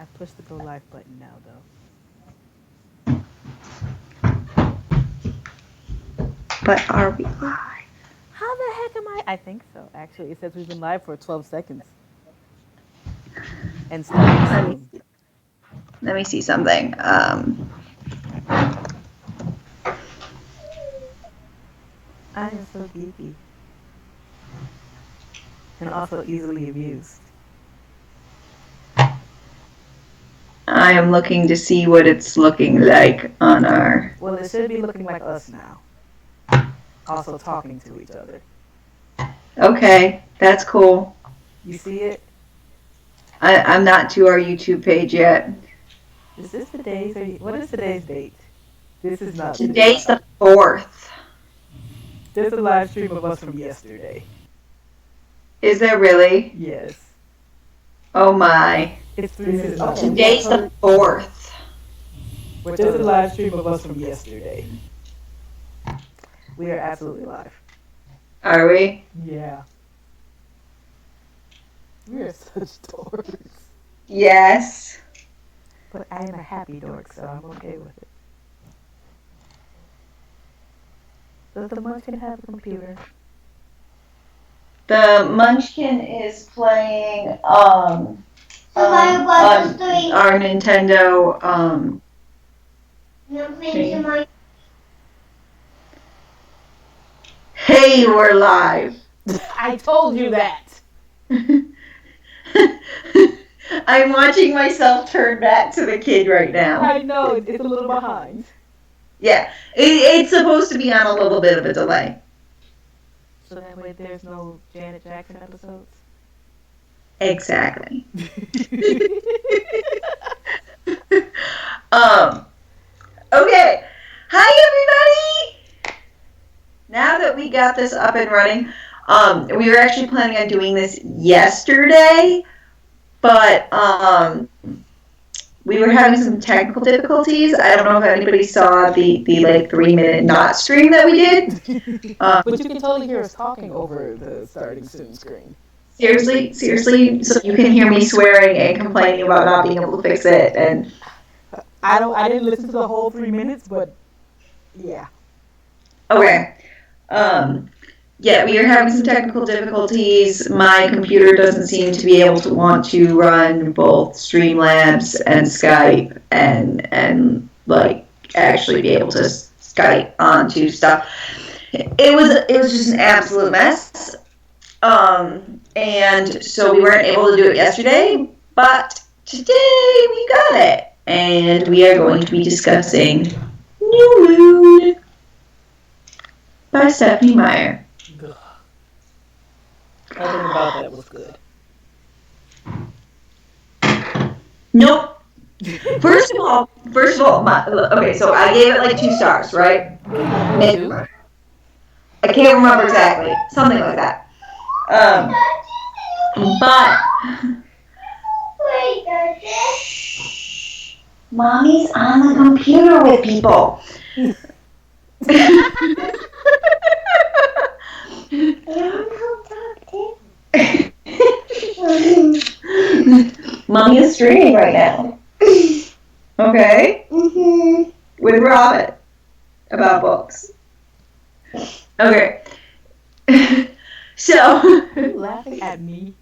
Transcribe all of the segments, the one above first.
I pushed the go live button now, though. But are we live? How the heck am I? I think so. Actually, it says we've been live for 12 seconds and starting Let me soon. let me see something. I am so geeky and also easily amused. I am looking to see what it's looking like on our. Well, it should be looking like us now, also talking to each other. Okay, that's cool. You see it? I'm not to our YouTube page yet. Is this today's? What is today's date? This is not today. Today's the 4th. There's a live stream of us from yesterday. Is there really? Yes. Oh my. It's 3 minutes. Okay, we have Today's the 4th. But there's a live stream of us from yesterday. We are absolutely live. Are we? Yeah. We are such dorks. Yes. But I am a happy dork, so I'm okay with it. Does the munchkin have a computer? The Munchkin is playing on our Nintendo thing. Hey, we're live. I told you that. I'm watching myself turn back to the kid right now. I know, it's a little behind. Yeah, it's supposed to be on a little bit of a delay. So that way there's no Janet Jackson episodes? Exactly. um. Okay. Hi, everybody. Now that we got this up and running, we were actually planning on doing this yesterday, but we were having some technical difficulties. I don't know if anybody saw the like 3-minute not stream that we did. But you can totally hear us talking over the starting soon screen. Seriously, so you can hear me swearing and complaining about not being able to fix it, and I didn't listen to the whole 3 minutes, but yeah. okay. Yeah, we are having some technical difficulties. My computer doesn't seem to be able to want to run both Streamlabs and Skype and like actually be able to Skype onto stuff. It was just an absolute mess. And so we weren't able to do it yesterday, but today we got it. And we are going to be discussing New Moon by Stephenie Meyer. Nothing about that was good. Nope. First of all, okay, so I gave it like 2 stars, right? Two? I can't remember exactly, something like that. But shh, Mommy's on the computer with people. Mommy is streaming right now. Okay? Mm-hmm. With Robin. About books. Okay. So. Are you laughing at me?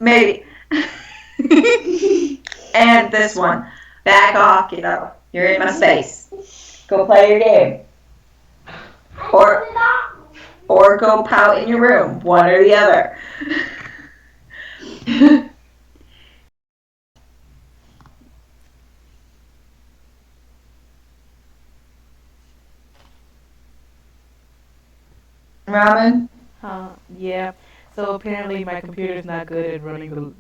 Maybe. And this one. Back off, kiddo. You're in my space. Go play your game. Or go pout in your room. One or the other. Ramen? Yeah. So apparently my computer's not good at running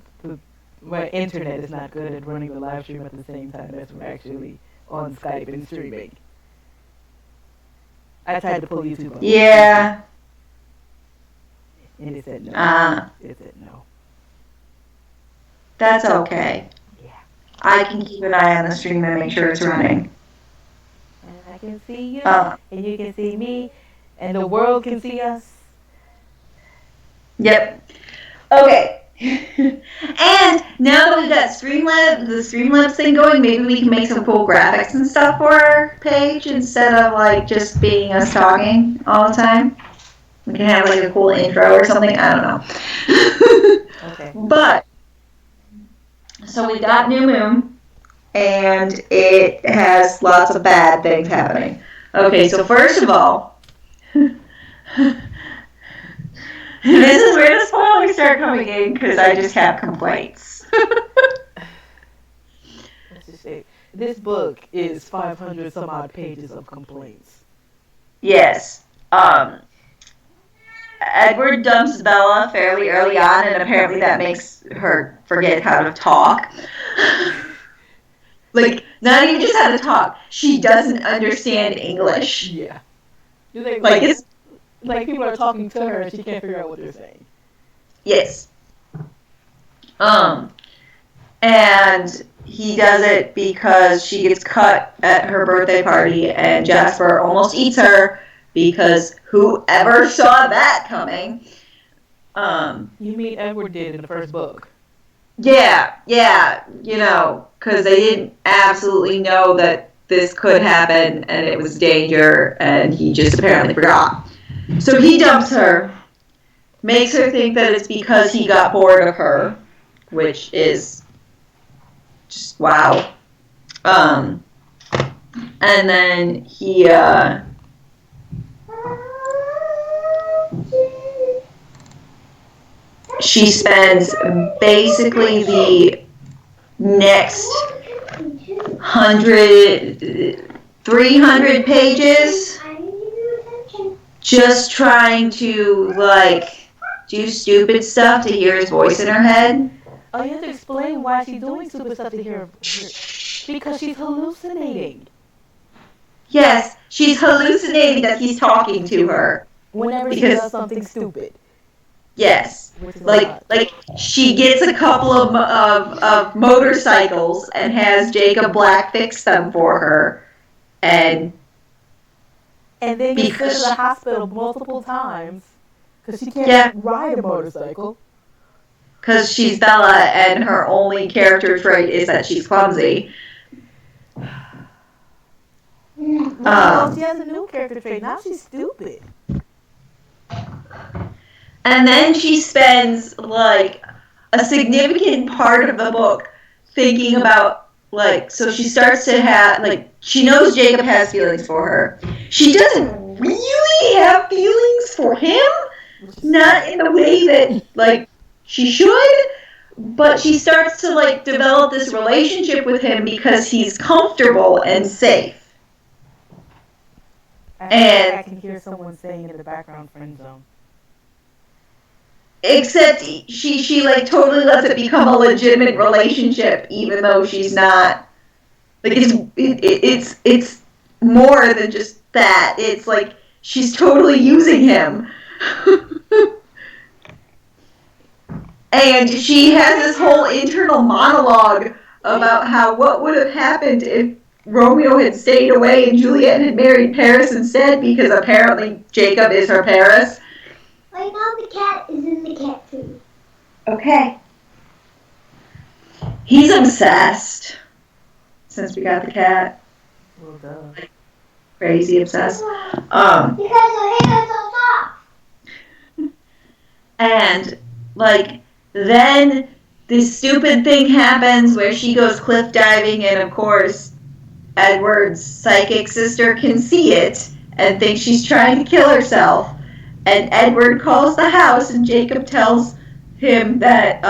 my internet is not good at running the live stream at the same time as we're actually on Skype and streaming. I tried to pull YouTube up. Yeah. And it said no. It said no. That's okay. Yeah. I can keep an eye on the stream and make sure it's running. And I can see you, and you can see me, and the world can see us. Yep. Okay. And now that we've got the Streamlabs thing going, maybe we can make some cool graphics and stuff for our page instead of like just being us talking all the time. We can have like a cool intro or something. I don't know. Okay. But so we got New Moon, and it has lots of bad things happening. Okay, so first of all, this is where the spoilers start coming in because I just have complaints. Let's just say this book is 500 some odd pages of complaints. Yes. Edward dumps Bella fairly early on, and apparently that makes her forget how to talk. Like, not even just how to talk. She doesn't understand English. Yeah. Like it's like people are talking to her and she can't figure out what they're saying. yes. And he does it because she gets cut at her birthday party, and Jasper almost eats her because whoever saw that coming. You mean Edward did in the first book? Yeah, you know, because they didn't absolutely know that this could happen and it was danger, and he just apparently forgot. So he dumps her, makes her think that it's because he got bored of her, which is just wow. And then he, she spends basically the next 300 pages just trying to, like, do stupid stuff to hear his voice in her head. Oh, you have to explain why she's doing stupid stuff to hear. Because she's hallucinating. Yes, she's hallucinating that he's talking to her. Whenever she does something stupid. Yes. Like she gets a couple of motorcycles and has Jacob Black fix them for her. And then gets sent to the hospital multiple times because she can't ride a motorcycle. Because she's Bella and her only character trait is that she's clumsy. Well, she has a new character trait. Now she's stupid. And then she spends, like, a significant part of the book thinking about, like, so she starts to have, like, she knows Jacob has feelings for her. She doesn't really have feelings for him. Not in the way that, like, she should. But she starts to, like, develop this relationship with him because he's comfortable and safe. I can hear someone saying in the background, friend zone. Except she like totally lets it become a legitimate relationship, even though she's not. Like it's more than just that. It's like she's totally using him. And she has this whole internal monologue about how what would have happened if Romeo had stayed away and Juliet had married Paris instead, because apparently Jacob is her Paris. Right now the cat is in the cat food. Okay. He's obsessed. Since we got the cat. Well, duh. Crazy obsessed. Because her hair is so soft. And, like, then this stupid thing happens where she goes cliff diving, and of course Edward's psychic sister can see it and thinks she's trying to kill herself. And Edward calls the house, and Jacob tells him that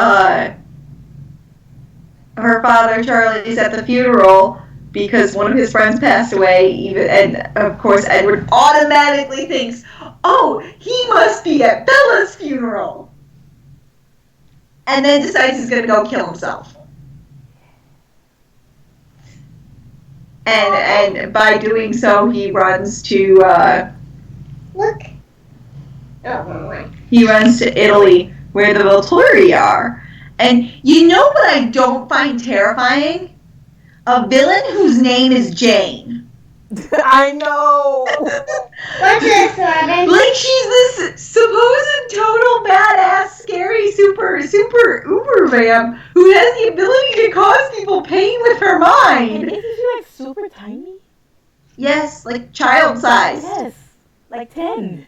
her father, Charlie, is at the funeral because one of his friends passed away. And, of course, Edward automatically thinks, oh, he must be at Bella's funeral. And then decides he's going to go kill himself. And by doing so, he runs to... Look. He runs to Italy, where the Volturi are. And you know what I don't find terrifying? A villain whose name is Jane. I know. What's this, Robin? Like she's this supposed total badass, scary, super uber vamp who has the ability to cause people pain with her And mind. isn't she like super tiny? Yes, like child sized, Yes, like 10.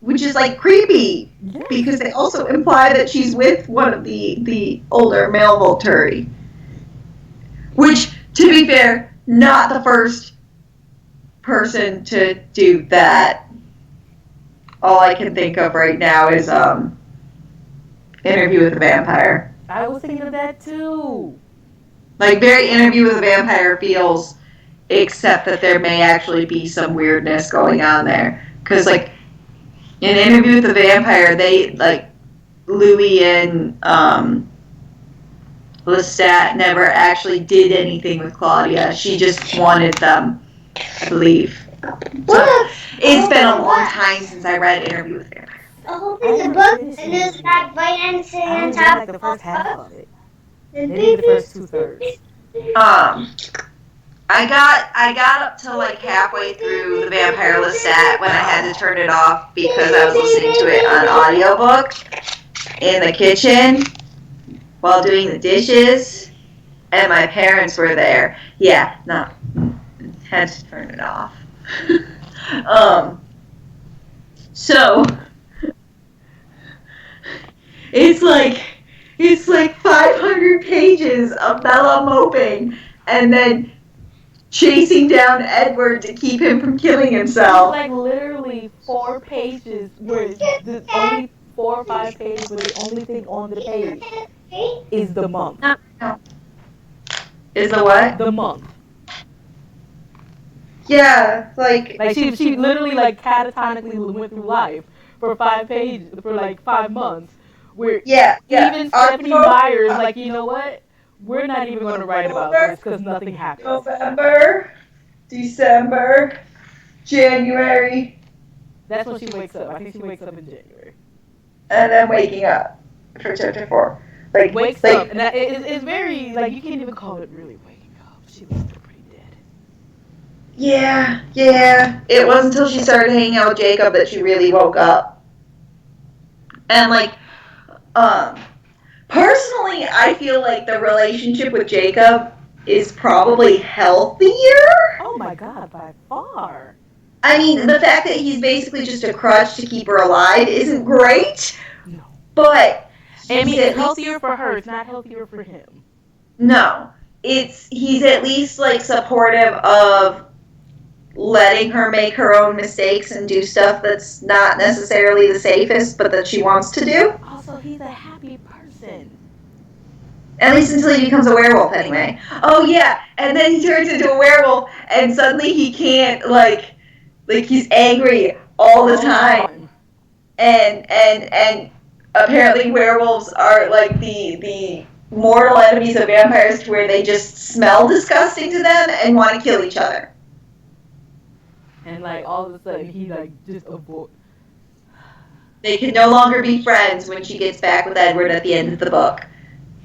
which is like creepy Yes. because they also imply that she's with one of the older male Volturi. Which, to be fair, not the first person to do that. All I can think of right now is Interview with the Vampire. I was thinking of that too. Like very Interview with the Vampire feels, except that there may actually be some weirdness going on there. Because like in Interview with the Vampire, they like Louis and Lestat never actually did anything with Claudia. She just wanted them, I believe. So, it's been a long time since I read Interview with the Vampire. The whole thing's a book, and there's that white end sitting I on only read top like the of first the half book. of it. And Maybe the first 2/3. I got up to like halfway through the Vampire Lestat when I had to turn it off because I was listening to it on audiobook in the kitchen while doing the dishes, and my parents were there. Yeah, no, had to turn it off. So it's like 500 pages of Bella moping and then chasing down Edward to keep him from killing It's himself. like literally 4 pages where the only 4 or 5 pages where the only thing on the page is the month. Is the what? The month. Yeah, like Like she literally like catatonically went through life for 5 pages for like 5 months. Where yeah. even Stephanie October, Meyer's like, you know what? We're not even going to write about this because nothing happens. November, December, January, That's when she wakes up. I think she wakes up in January. and then waking up for chapter 4. Like Wakes like, up, and that, it's very like you can't even call it really waking up. She was still pretty dead. Yeah. It wasn't until she started hanging out with Jacob that she really woke up. And like, personally, I feel like the relationship with Jacob is probably healthier. Oh my god, by far. I mean, the fact that he's basically just a crutch to keep her alive isn't great, No. but I mean, he's it's at least, healthier for her. It's not healthier for him. no, he's at least like supportive of letting her make her own mistakes and do stuff that's not necessarily the safest, but that she wants to do. Also, he's a happy person. At least until he becomes a werewolf, anyway. Oh yeah, and then he turns into a werewolf, and suddenly he can't like he's angry all the time, and apparently werewolves are like the mortal enemies of vampires, to where they just smell disgusting to them and want to kill each other. And like all of a sudden, he like just avoid. They can no longer be friends when she gets back with Edward at the end of the book,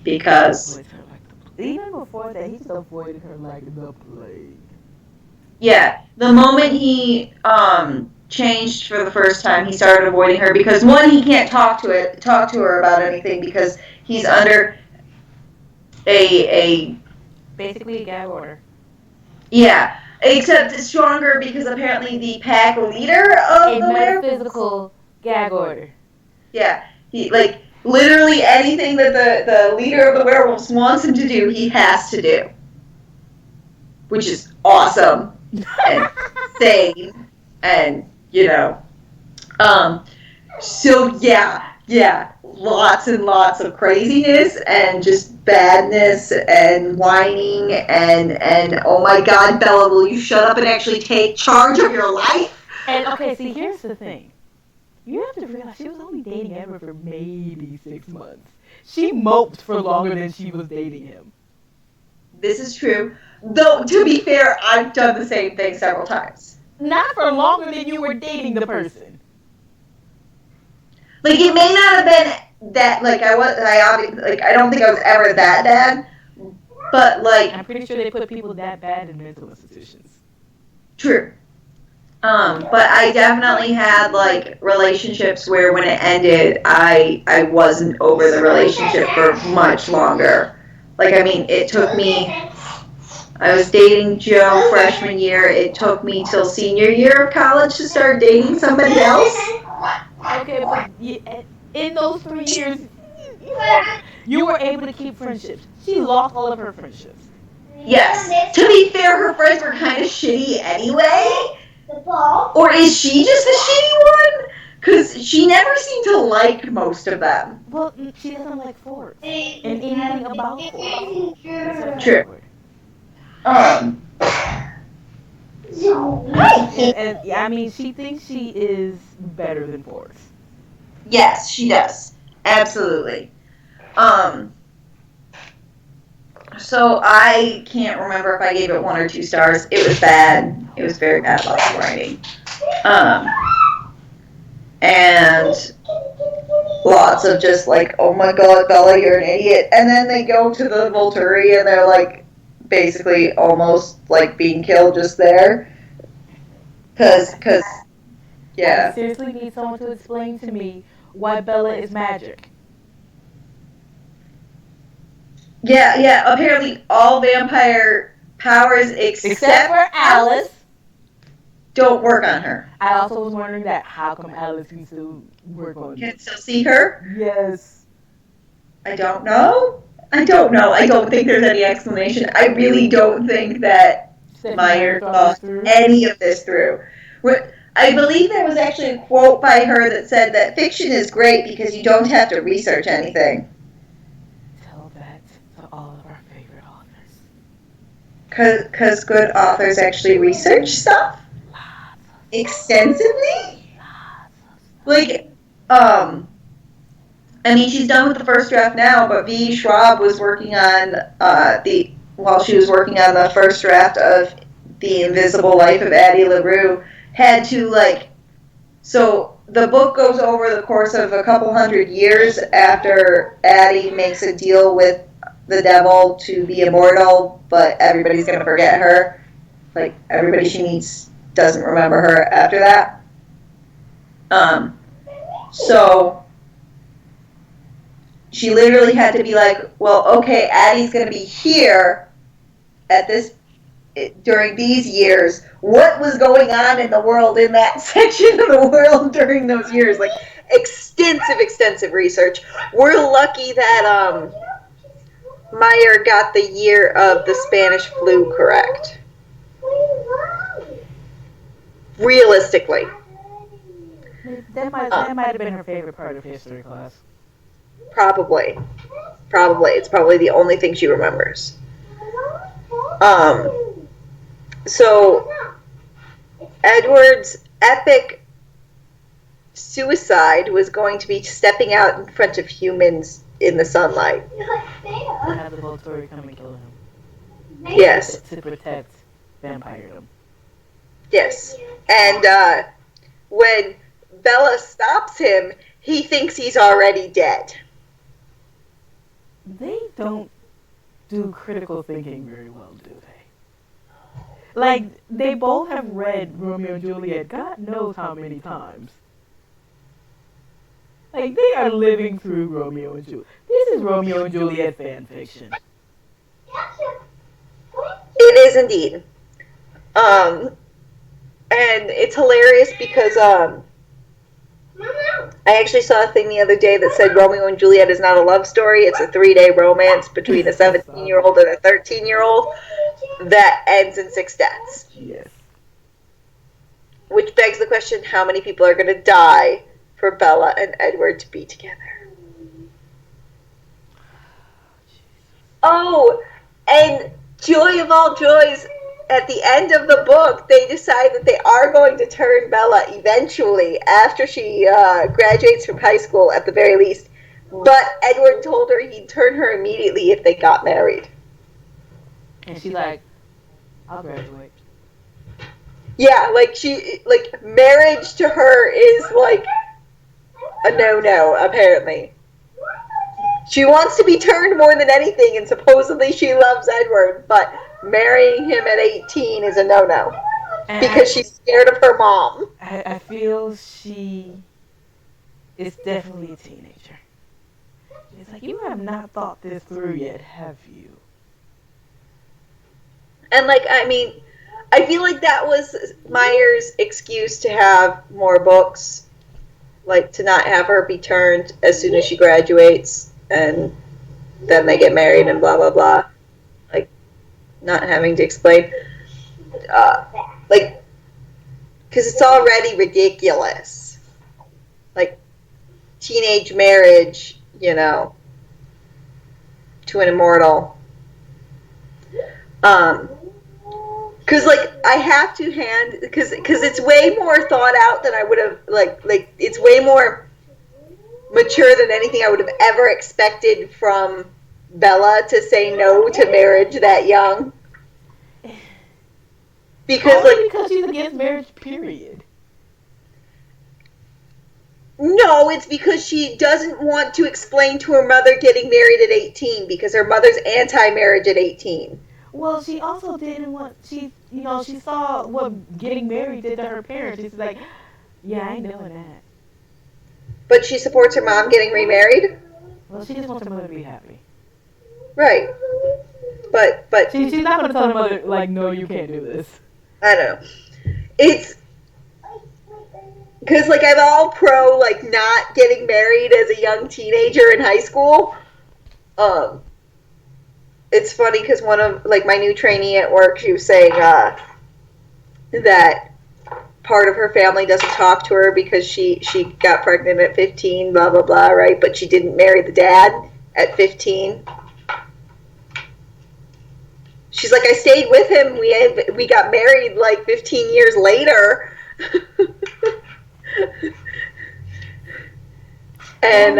because Even before that, he just avoided her like the plague. yeah, the moment he changed for the first time, he started avoiding her because one, he can't talk to her about anything because he's under a Basically a gag order. yeah. Except it's stronger because apparently the pack leader of A the werewolf, metaphysical gag order. yeah, he like literally anything that the leader of the werewolves wants him to do, he has to do, which is awesome and insane, and so yeah, lots and lots of craziness and just badness and whining and oh my god, Bella, will you shut up and actually take charge of your life? And okay, see, here's the thing. You have to realize she was only dating Edward for maybe 6 months. She moped for longer than she was dating him. This is true. Though, to be fair, I've done the same thing several times. Not for longer than you were dating the person. Like, it may not have been that, like, I don't think I was ever that bad, but, like, I'm pretty sure they put people that bad in mental institutions. True. But I definitely had like relationships where when it ended, I wasn't over the relationship for much longer. Like, I mean, it took me. I was dating Joe freshman year. It took me till senior year of college to start dating somebody else. Okay, but in those 3 years, you were able to keep friendships. She lost all of her friendships. Yes. To be fair, her friends were kind of shitty anyway. Or is she just the shitty one? Because she never seemed to like most of them. Well, she doesn't like Ford and anything about Ford. Except True. Edward. And yeah, I mean, she thinks she is better than Ford. Yes, she does. Absolutely. So I can't remember if I gave it 1 or 2 stars. It was bad. It was very bad love writing. And lots of just like, oh my god, Bella, you're an idiot. And then they go to the Volturi and they're like basically almost like being killed just there. Cause I yeah. seriously need someone to explain to me why Bella is magic. Yeah, apparently all vampire powers except for Alice. don't work on her. I also was wondering that how come Alice can still work on Can still see her? Yes. I don't know. I don't think there's any explanation. I really don't think that Meyer thought any of this through. I believe there was actually a quote by her that said that fiction is great because you don't have to research anything. Tell that to all of our favorite authors. Because good authors actually research stuff extensively. Like, I mean, she's done with the first draft now, but V. Schwab was working on while she was working on the first draft of The Invisible Life of Addie LaRue, had to so the book goes over the course of a couple hundred years after Addie makes a deal with the devil to be immortal, but everybody's going to forget her. Like, everybody she meets doesn't remember her after that. So she literally had to be like, well, okay, Addie's going to be here at this during these years. What was going on in the world in that section of the world during those years? Like, extensive research. We're lucky that Meyer got the year of the Spanish flu correct. Realistically. That might have been her favorite part of history class. Probably. It's probably the only thing she remembers. So Edward's epic suicide was going to be stepping out in front of humans in the sunlight. Have the Volturi come and kill him. Yes. To protect vampiredom. Yes. And when Bella stops him, he thinks he's already dead. They don't do critical thinking very well, do they? Like, they both have read Romeo and Juliet God knows how many times. Like, they are living through Romeo and Juliet. This is Romeo and Juliet fan fiction. It is indeed. And it's hilarious because I actually saw a thing the other day that said Romeo and Juliet is not a love story. It's a 3-day romance between a 17-year-old and a 13-year-old that ends in 6 deaths. Yes. Which begs the question, how many people are going to die for Bella and Edward to be together? Oh, and joy of all joys, at the end of the book, they decide that they are going to turn Bella eventually, after she graduates from high school at the very least. But Edward told her he'd turn her immediately if they got married. And she's like, I'll graduate. Yeah, marriage to her is a no-no, apparently. She wants to be turned more than anything, and supposedly she loves Edward, but marrying him at 18 is a no-no. And because she's scared of her mom. I feel she is definitely a teenager. It's like, you have not thought this through yet, have you? And like, I mean, I feel like that was Meyer's excuse to have more books, like to not have her be turned as soon as she graduates, and then they get married and blah blah blah. Like, not having to explain, like, because it's already ridiculous. Like, teenage marriage, you know, to an immortal. Because like I have to hand because it's way more thought out than I would have like it's way more mature than anything I would have ever expected from Bella to say no to marriage that young. Because Only because she's against marriage, period. no, it's because she doesn't want to explain to her mother getting married at 18 because her mother's anti-marriage at 18. Well, she also didn't want, she saw what getting married did to her parents. She's like, yeah, I ain't doing that. But she supports her mom getting remarried? Well, she just wants her mother to be happy. Right. But She's not going to tell her mother, like, no, you can't do this. I don't know. It's because, like, I'm all pro, like, not getting married as a young teenager in high school. It's funny because one of, like, my new trainee at work, she was saying that part of her family doesn't talk to her because she got pregnant at 15, blah, blah, blah, right? But she didn't marry the dad at 15. She's like, I stayed with him. We got married like 15 years later. And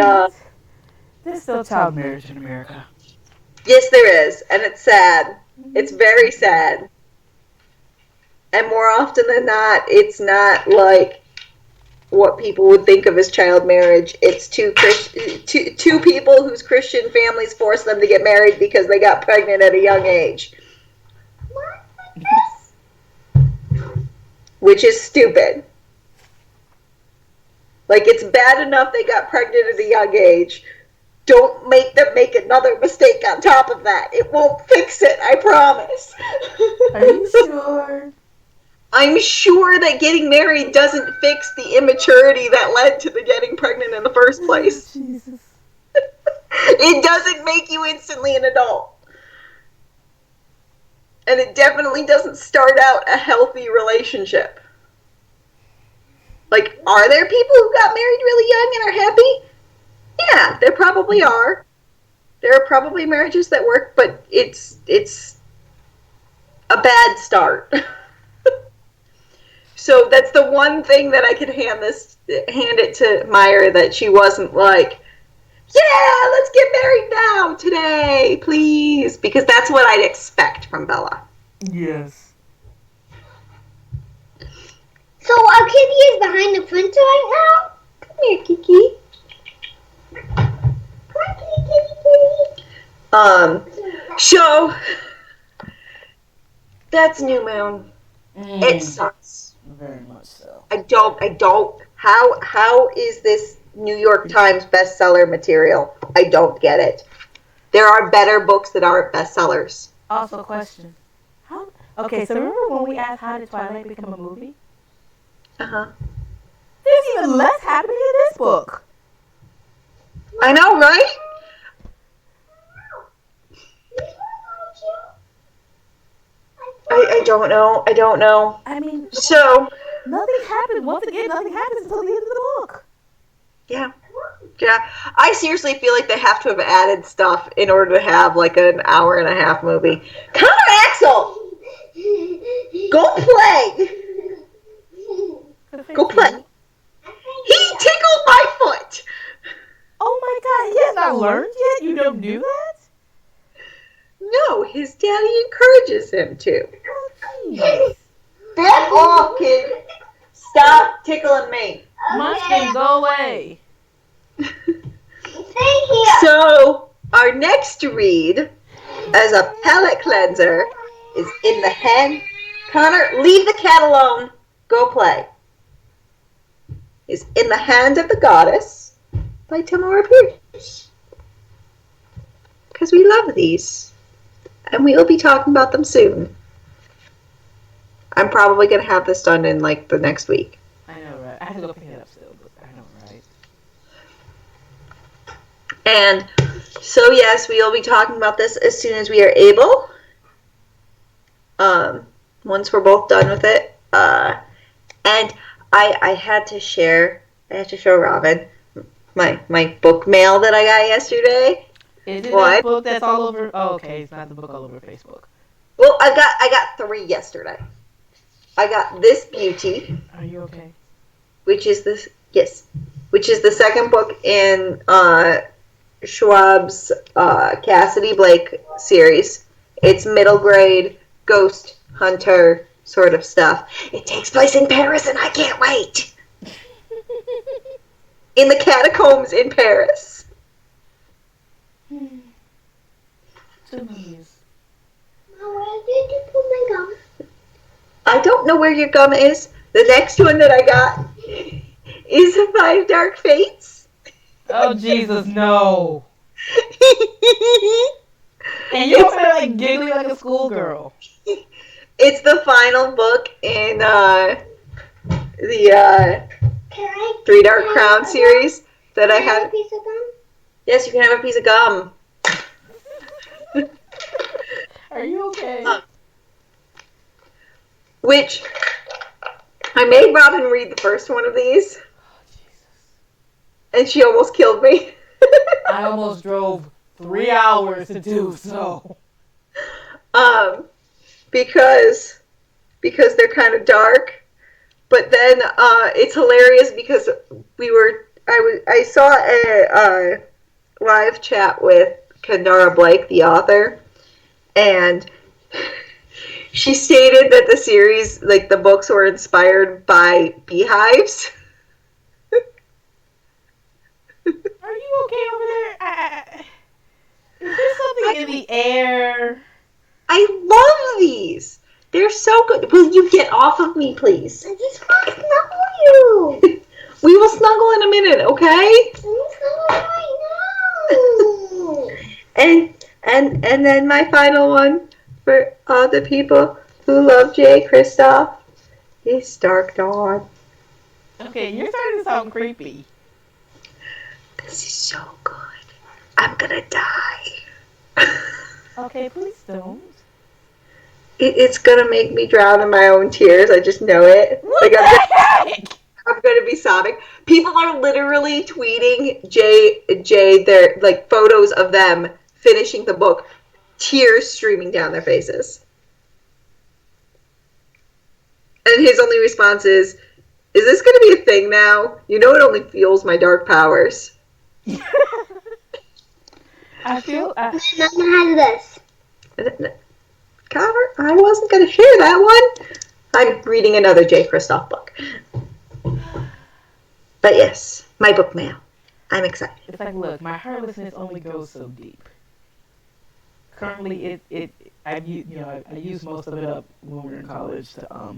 there's still child marriage in America. yes, there is, and it's sad. It's very sad. And more often than not, it's not like what people would think of as child marriage. It's two people whose Christian families force them to get married because they got pregnant at a young age. Which is stupid. Like, it's bad enough they got pregnant at a young age. Don't make them make another mistake on top of that. It won't fix it, I promise. Are you sure? I'm sure that getting married doesn't fix the immaturity that led to the getting pregnant in the first place. Jesus. It doesn't make you instantly an adult. And it definitely doesn't start out a healthy relationship. Like, are there people who got married really young and are happy? Yeah, there probably are. There are probably marriages that work, but it's a bad start. So that's the one thing that I could hand it to Meyer, that she wasn't like, yeah, let's get married now, today, please. Because that's what I'd expect from Bella. Yes. So our kitty is behind the printer right now? Come here, Kiki. Come on, kitty. So, that's New Moon. It sucks. Very much so. I don't. How is this New York Times bestseller material? I don't get it. There are better books that aren't bestsellers. Also, question. Okay, so remember when we asked how did Twilight become a movie? Uh-huh. There's even less happening in this book. I know, right? I don't know. I mean, So, nothing happens. Once again, nothing happens until the end of the book. yeah. I seriously feel like they have to have added stuff in order to have like an hour and a half movie. Come on, Axel! Go play! Go play. He tickled my foot! Oh my god, he has not learned yet? You don't do that? No, his daddy encourages him to. Jeez. Back off, kid. Stop tickling me. Munchkin, go away. Stay here. So, our next read as a palate cleanser is In the Hand Connor, leave the cat alone. Go play. Is In the Hand of the Goddess by Tamora Pierce. Because we love these. And we will be talking about them soon. I'm probably going to have this done in like the next week. I know, right? I have to go pick it up still, but I know, right? And so, yes, we will be talking about this as soon as we are able. Once we're both done with it. And I had to show Robin my book mail that I got yesterday. Is it What? a book that's all over? Oh, okay, it's not the book all over Facebook. Well, I got 3 yesterday. I got This Beauty, Are you okay? which is the second book in Schwab's Cassidy Blake series. It's middle grade ghost hunter sort of stuff. It takes place in Paris, and I can't wait. In the catacombs in Paris. Two movies. Where did you put my gum? I don't know where your gum is. The next one that I got is Five Dark Fates. Oh Jesus, no! And you're over there like giggling like a schoolgirl. It's the final book in the Can I? Three Dark Crown series that I Can I have a have. piece of gum? Yes, you can have a piece of gum. Are you okay? Which I made Robin read the first one of these, Oh Jesus! and she almost killed me. I almost drove 3 hours to do so. Because they're kind of dark, but then it's hilarious because I saw a live chat with Kendara Blake, the author, and she stated that the series, like the books, were inspired by beehives. Are you okay over there? Is there something in the air? I love these. They're so good. Will you get off of me, please? I just want to snuggle you. We will snuggle in a minute, okay? I want to snuggle right now. And then my final one for all the people who love Jay Kristoff is Dark Dawn. Okay, you're starting to sound creepy. This is so good. I'm gonna die. Okay, please don't. It's gonna make me drown in my own tears. I just know it. What Like the heck? I'm gonna be sobbing. People are literally tweeting Jay their like photos of them finishing the book, tears streaming down their faces. And his only response is this gonna be a thing now? You know it only fuels my dark powers. I feel. Mama has this. Connor, I wasn't gonna share that one. I'm reading another Jay Kristoff book. But yes, my book mail. I'm excited. It's like, look, my heartlessness only goes so deep. Currently, I used most of it up when we were in college to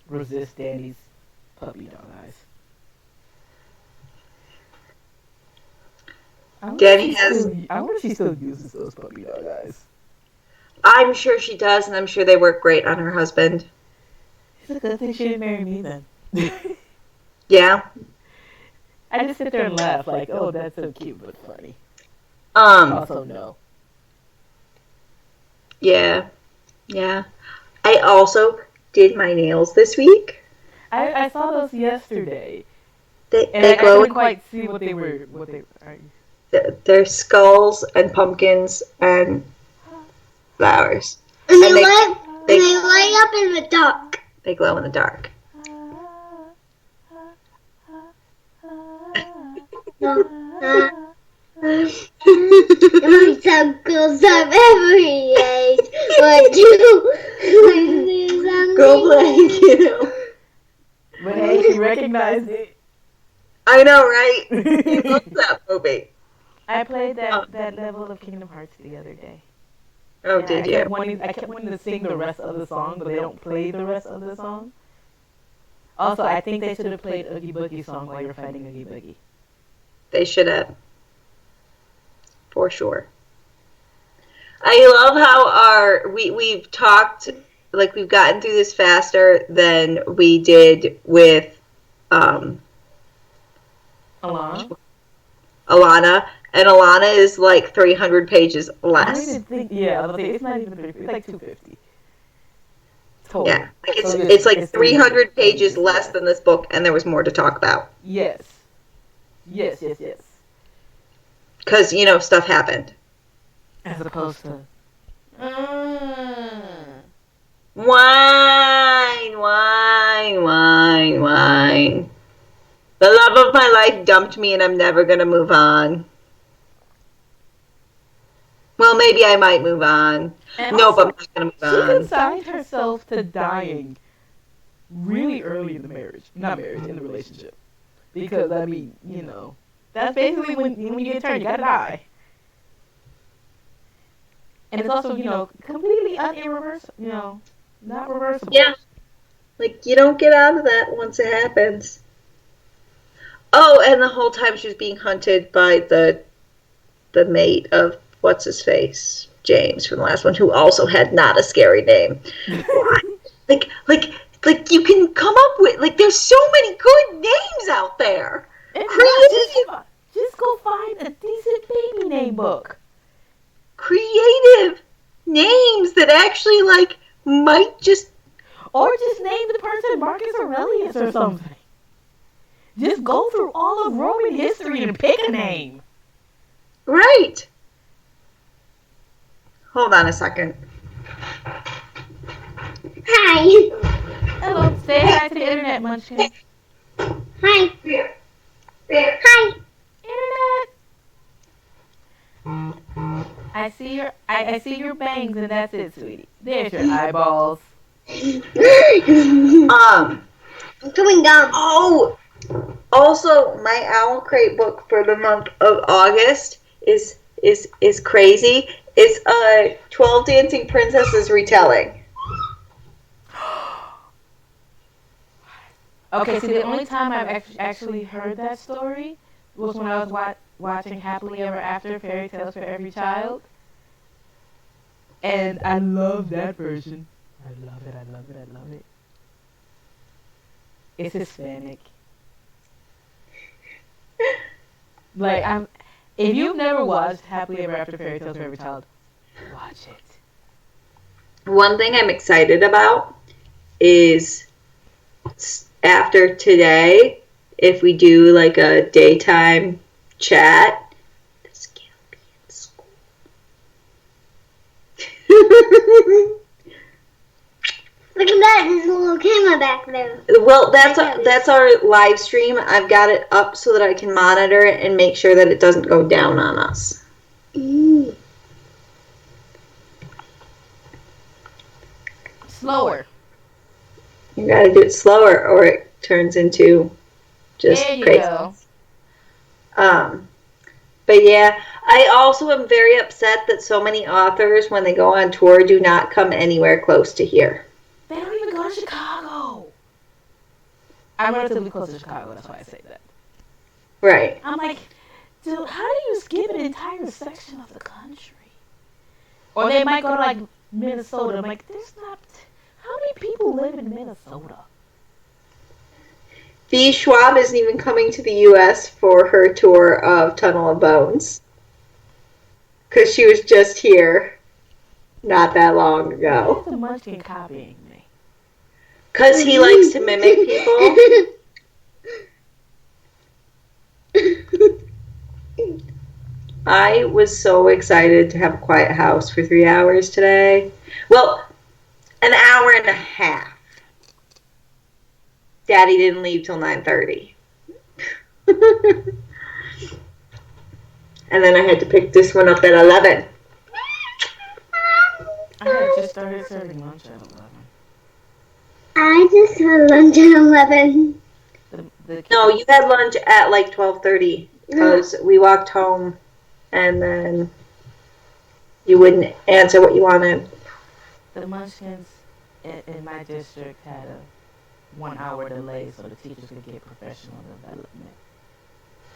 resist Danny's puppy dog eyes. Danny has. I wonder if she still uses those puppy dog eyes. I'm sure she does, and I'm sure they work great on her husband. It's a good thing she didn't marry me then. Yeah. I just sit there and laugh like, oh, that's so cute but funny. Um. Also, no. Yeah. Yeah. I also did my nails this week. I saw those yesterday, They and I glow. couldn't quite see what they were. They're skulls and pumpkins and flowers. And And they they- light up in the dark. They glow in the dark. My circles of every age. What you Go blank, you know. But hey, she recognized it. I know, right? He loves that movie. I played that level of Kingdom Hearts the other day. Oh, And did I kept wanting to sing the rest of the song, but they don't play the rest of the song. Also, I think they should have played Oogie Boogie song while you're fighting Oogie Boogie. They should have, for sure. I love how we've talked, like, we've gotten through this faster than we did with Alana, and Alana is like 300 pages I don't less. even think. Yeah, I was it's not even 350. It's like 250. Total. Yeah, like So it's like it's 300 pages less than this book, and there was more to talk about. Yes. Yes. Because, stuff happened. As opposed to. Wine. The love of my life dumped me, and I'm never going to move on. Well, maybe I might move on. And No, also, but I'm not going to she move on. consigned herself to dying really early in the marriage. Not marriage, in the relationship. Because, I mean, that's basically when you get turned, you gotta die. And it's also, completely irreversible, not reversible. Yeah. Like, you don't get out of that once it happens. Oh, and the whole time she was being hunted by the mate of what's-his-face, James, from the last one, who also had not a scary name. like, you can come up with, like, there's so many good names out there. Creative. Just go find a decent baby name book. Creative names that actually, like, might just... Or just name the person Marcus Aurelius or something. Just go through all of Roman history and pick a name. Right. Hold on a second. Hi. Hello. Say hi to the internet, Munchkin. Hi. Hi. Internet. I see your bangs and that's it, sweetie. There's your eyeballs. I'm chewing gum. Oh, also my Owl Crate book for the month of August is crazy. It's 12 Dancing Princesses retelling. Okay, see, the only time I've actually heard that story was when I was watching Happily Ever After, Fairy Tales for Every Child. And I love that version. I love it. It's Hispanic. Like, if you've never watched Happily Ever After, Fairy Tales for Every Child, watch it. One thing I'm excited about is after today, if we do like a daytime chat, this can't be in school. Look at that, there's a little camera back there. Well, that's our live stream. I've got it up so that I can monitor it and make sure that it doesn't go down on us. Slower. You gotta do it slower or it turns into just There you crazy. go. But yeah, I also am very upset that so many authors, when they go on tour, do not come anywhere close to here. They don't even go to Chicago. I'm relatively close to Chicago, that's why I say that. Right. I'm like, dude, how do you skip an entire section of the country? Or they might go to like Minnesota. I'm like, there's not. How many people live in Minnesota? V. Schwab isn't even coming to the U.S. for her tour of Tunnel of Bones. Because she was just here not that long ago. Why is the Munchkin copying me? Because he likes to mimic people. I was so excited to have a quiet house for 3 hours today. Well, an hour and a half. Daddy didn't leave till 9:30. And then I had to pick this one up at 11. I had just started serving lunch at 11. I just had lunch at 11. No, you had lunch at like 12:30 because we walked home and then You wouldn't answer what you wanted. The Munchkins in my district had a 1 hour delay so the teachers could get professional development.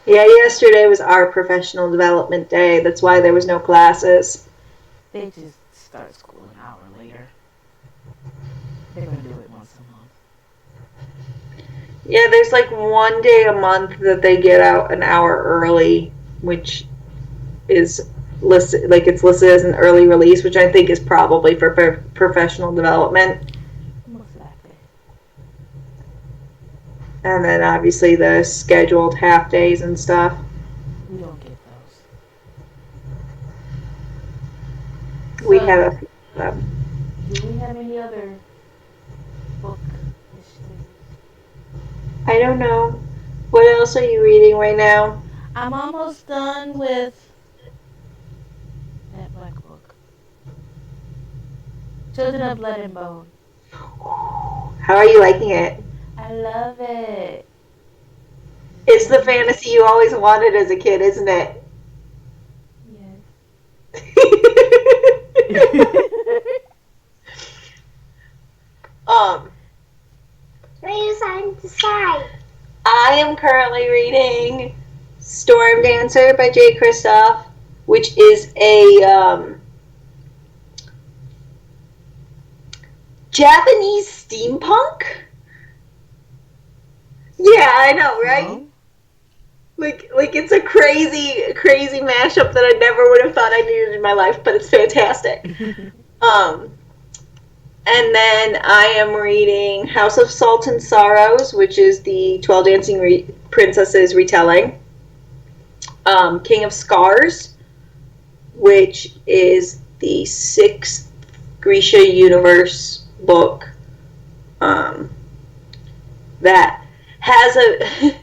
Yeah, yesterday was our professional development day. That's why there was no classes. They just start school an hour later. They're gonna do it once a month. Yeah, there's like one day a month that they get out an hour early, which is listed like it's listed as an early release, which I think is probably for professional development. Most likely. And then obviously the scheduled half days and stuff. We don't get those. We So, have a few of them. do we have any other book initiatives? I don't know. What else are you reading right now? I'm almost done with that black book. Children of Blood and Bone. How are you liking it? I love it. It's the fantasy you always wanted as a kid, isn't it? Yes. um, Where you sign to side? I am currently reading Storm Dancer by Jay Kristoff, which is a Japanese steampunk. Yeah, I know, right? No? Like it's a crazy mashup that I never would have thought I needed in my life, but it's fantastic. And then I am reading House of Salt and Sorrows, which is the 12 Dancing Princesses retelling. King of Scars, which is the 6th Grisha Universe book that has a...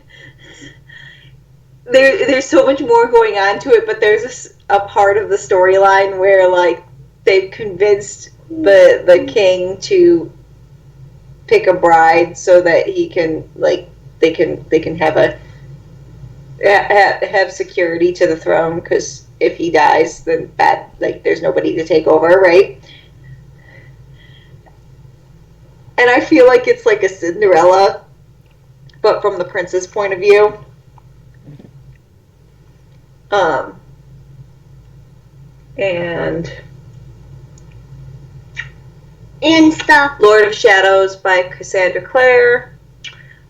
there's so much more going on to it, but there's a part of the storyline where like they've convinced the king to pick a bride so that he can like they can have have security to the throne, because if he dies then bad, like there's nobody to take over, right? And I feel like it's like a Cinderella but from the prince's point of view. And stuff. Lord of Shadows by Cassandra Clare,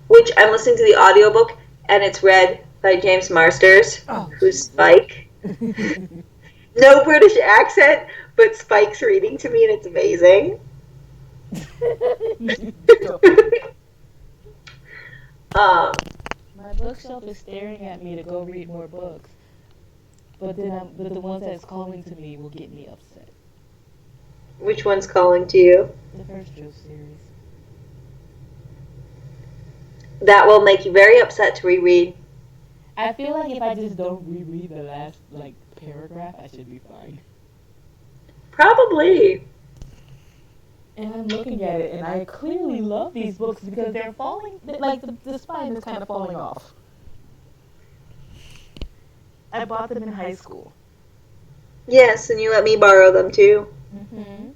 which I'm listening to the audiobook, and it's read by James Marsters, who's Spike. No British accent, but Spike's reading to me, and it's amazing. My bookshelf is staring at me to go read more books, but the ones that's calling to me will get me upset. Which one's calling to you? The first Joe series. That will make you very upset to reread. I feel like if I just don't reread the last like paragraph, I should be fine. Probably. And I'm looking at it, and I clearly love these books because they're falling, like the spine is kind of falling off. I bought them in high school. Yes, and you let me borrow them too. Mm-hmm.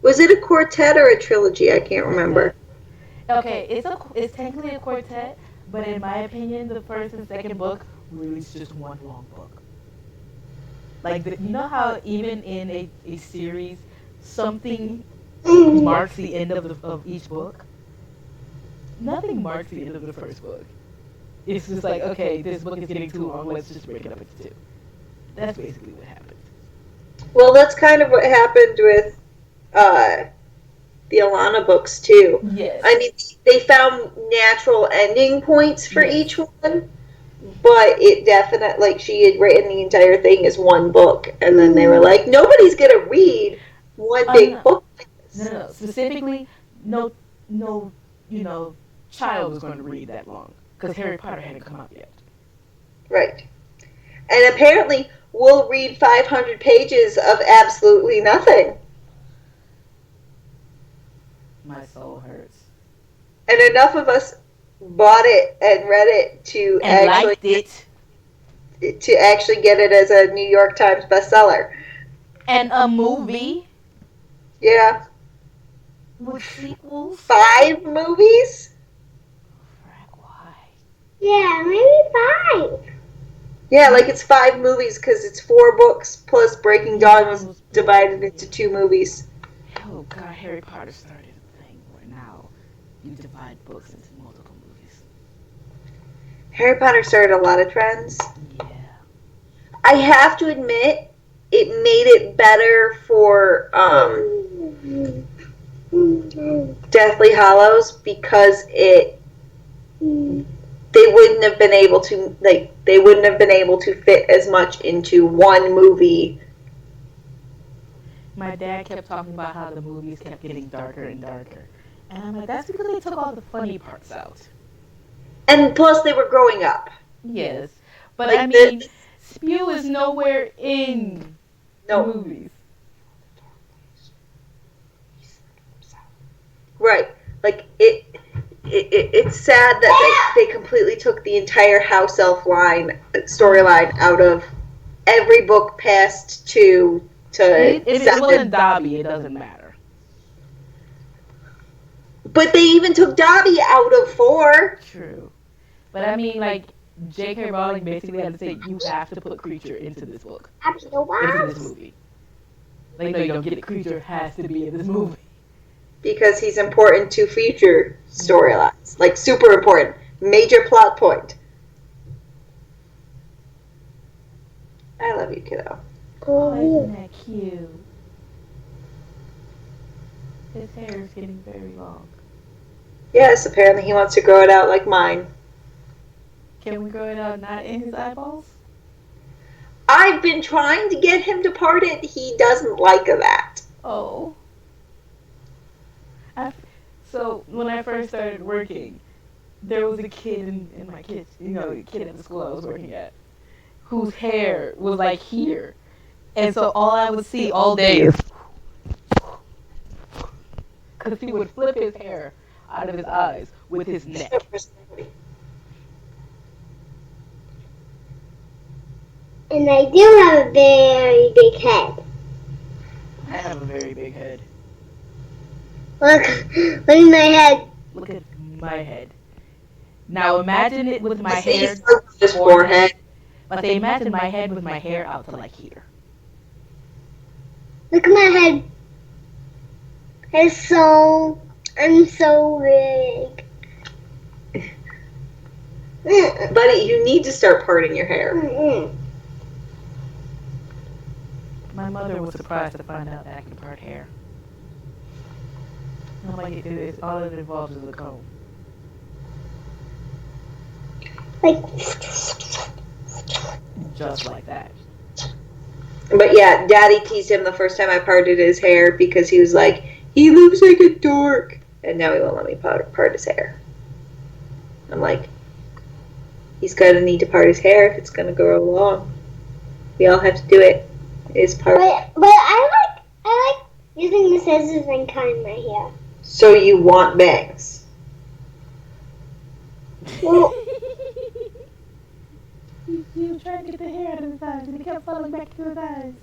Was it a quartet or a trilogy? I can't remember. Okay, it's technically a quartet, but in my opinion, the first and second book really is just one long book. Like, you know how even in a series, something marks the end of each book? Nothing marks the end of the first book. It's just like, okay, this book is getting too long, let's just break it up into two. That's basically what happened. Well, that's kind of what happened with the Alana books too. Yes. I mean, they found natural ending points for each one, but it definitely, like, she had written the entire thing as one book, and then they were like, nobody's gonna read one big book like this. No. Specifically, no, child was going to read that long because Harry Potter hadn't come out yet. Right. And apparently, we'll read 500 pages of absolutely nothing. My soul hurts. And enough of us bought it and read it to And actually liked it. to actually get it as a New York Times bestseller. And a movie Yeah. with sequels? 5 movies? Frack, why? Yeah, maybe 5. Yeah, like it's 5 movies because it's 4 books plus Breaking Dawn was divided into 2 movies. Oh god, Harry Potter started a thing where now you divide books into multiple movies. Harry Potter started a lot of trends. Yeah. I have to admit, it made it better for Deathly Hallows because they wouldn't have been able to fit as much into one movie. My dad kept talking about how the movies kept getting darker and darker. And I'm like, that's because they took all the funny parts out. And plus they were growing up. Yes. But Like I mean, spew is nowhere in the No. movies. Right. Like it's sad that they completely took the entire house elf storyline out of every book past 2 to It 7. wasn't Dobby, it doesn't matter. But they even took Dobby out of 4. True. But I mean, like, J.K. Rowling basically had to say, you have to put Creature into this book, into this movie. Like, no, you don't get it. Creature has to be in this movie. Because he's important to future storylines. Like, super important. Major plot point. I love you, kiddo. Oh, isn't that cute? His hair is getting very long. Yes, apparently he wants to grow it out like mine. Can we grow it out not in his eyeballs? I've been trying to get him to part it. He doesn't like that. Oh. So when I first started working, there was a kid in my kitchen, the kid at the school I was working at, whose hair was like here. And so all I would see all day is, because he would flip his hair out of his eyes with his neck. And I do have a very big head. I have a very big head. Look at my head. Look at my head. Now imagine it with my hair. His forehead. But they imagine my head with my hair out to like here. Look at my head. I'm so big. Buddy, you need to start parting your hair. My mother was surprised to find out that I can part hair. I'm like, all it involves is a comb. Like, Just like that. But yeah, Daddy teased him the first time I parted his hair because he was like, he looks like a dork. And now he won't let me part his hair. I'm like, he's going to need to part his hair if it's going to grow long. We all have to do it. It is part. but I like using the scissors and cutting my hair. So you want bangs? Well, He was trying to get the hair out of his eyes, and he kept falling back to his eyes.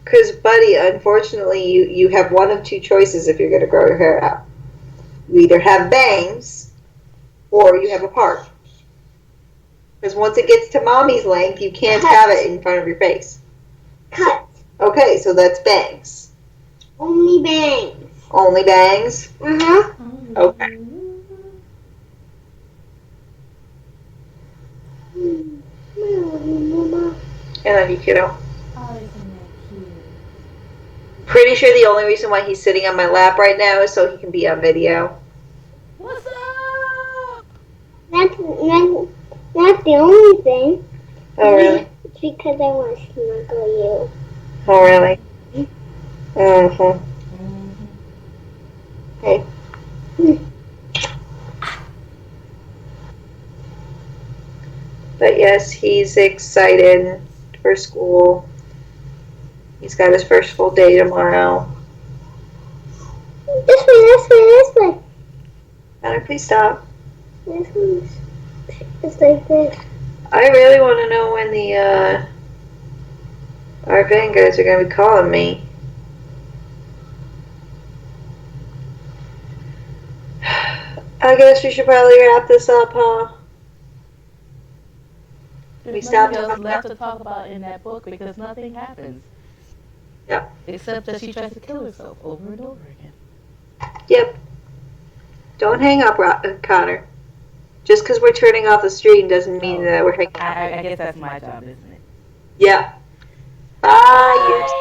Because, buddy, unfortunately, you have one of 2 choices if you're going to grow your hair out. You either have bangs, or you have a part. Because once it gets to mommy's length, you can't have it in front of your face. cut. Okay, so that's bangs. Only bangs. Only bangs? Uh-huh. Okay. Mama. I love you, kiddo. Oh, isn't that cute? Pretty sure the only reason why he's sitting on my lap right now is so he can be on video. What's up? That's not the only thing. Oh, really? It's because I want to snuggle you. Oh, really? Uh-huh. Hey. But yes, he's excited for school. He's got his first full day tomorrow. This way. Connor, please stop. This one is like this. I really want to know when the our vanguards are gonna be calling me. I guess we should probably wrap this up, huh? There's stopped nothing else talking left to talk about in that book because nothing happens. Yep. Except that she tries to kill herself over and over again. Yep. Don't hang up, Connor. Just because we're turning off the stream doesn't mean that we're hanging up. I guess that's my job, isn't it? Yeah. Bye.